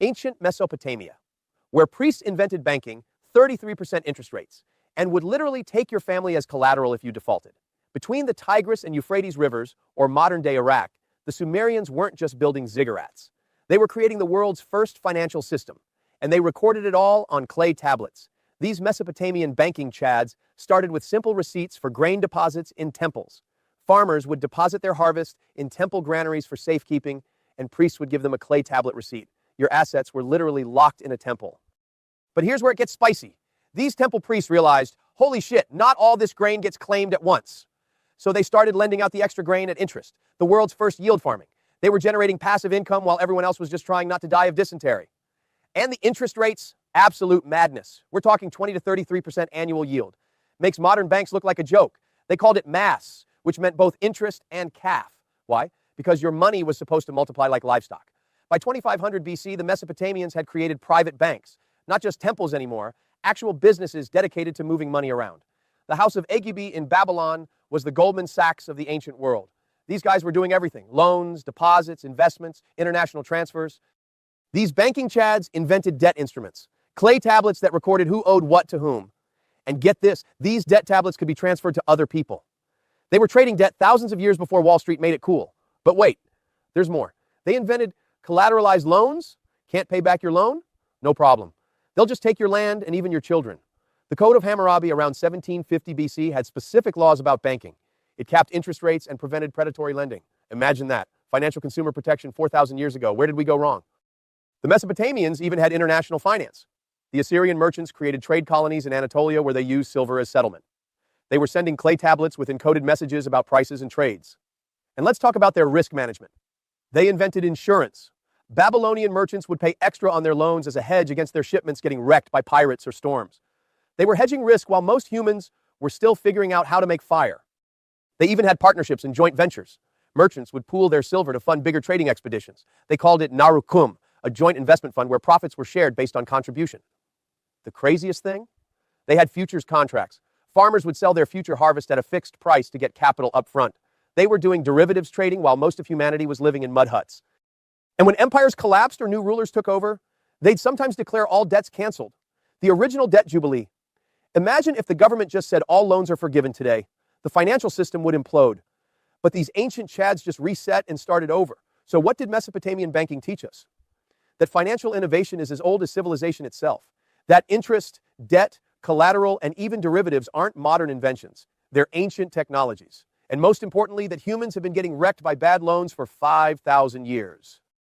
Ancient Mesopotamia, where priests invented banking, 33% interest rates, and would literally take your family as collateral if you defaulted. Between the Tigris and Euphrates rivers, or modern-day Iraq, the Sumerians weren't just building ziggurats. They were creating the world's first financial system, and they recorded it all on clay tablets. These Mesopotamian banking chads started with simple receipts for grain deposits in temples. Farmers would deposit their harvest in temple granaries for safekeeping, and priests would give them a clay tablet receipt. Your assets were literally locked in a temple. But here's where it gets spicy. These temple priests realized, holy shit, not all this grain gets claimed at once. So they started lending out the extra grain at interest, the world's first yield farming. They were generating passive income while everyone else was just trying not to die of dysentery. And the interest rates, absolute madness. We're talking 20 to 33% annual yield. Makes modern banks look like a joke. They called it mass, which meant both interest and calf. Why? Because your money was supposed to multiply like livestock. By 2500 BC, the Mesopotamians had created private banks, not just temples anymore, actual businesses dedicated to moving money around. The house of Agibi in Babylon was the Goldman Sachs of the ancient world. These guys were doing everything: loans, deposits, investments, international transfers. These banking chads invented debt instruments, clay tablets that recorded who owed what to whom. And get this, these debt tablets could be transferred to other people. They were trading debt thousands of years before Wall Street made it cool. But wait, there's more. They invented collateralized loans. Can't pay back your loan? No problem. They'll just take your land and even your children. The Code of Hammurabi around 1750 BC had specific laws about banking. It capped interest rates and prevented predatory lending. Imagine that. Financial consumer protection 4,000 years ago. Where did we go wrong? The Mesopotamians even had international finance. The Assyrian merchants created trade colonies in Anatolia where they used silver as settlement. They were sending clay tablets with encoded messages about prices and trades. And let's talk about their risk management. They invented insurance. Babylonian merchants would pay extra on their loans as a hedge against their shipments getting wrecked by pirates or storms. They were hedging risk while most humans were still figuring out how to make fire. They even had partnerships and joint ventures. Merchants would pool their silver to fund bigger trading expeditions. They called it narukum, a joint investment fund where profits were shared based on contribution. The craziest thing? They had futures contracts. Farmers would sell their future harvest at a fixed price to get capital up front. They were doing derivatives trading while most of humanity was living in mud huts. And when empires collapsed or new rulers took over, they'd sometimes declare all debts canceled. The original debt jubilee. Imagine if the government just said all loans are forgiven today. The financial system would implode. But these ancient chads just reset and started over. So what did Mesopotamian banking teach us? That financial innovation is as old as civilization itself. That interest, debt, collateral, and even derivatives aren't modern inventions. They're ancient technologies. And most importantly, that humans have been getting wrecked by bad loans for 5,000 years.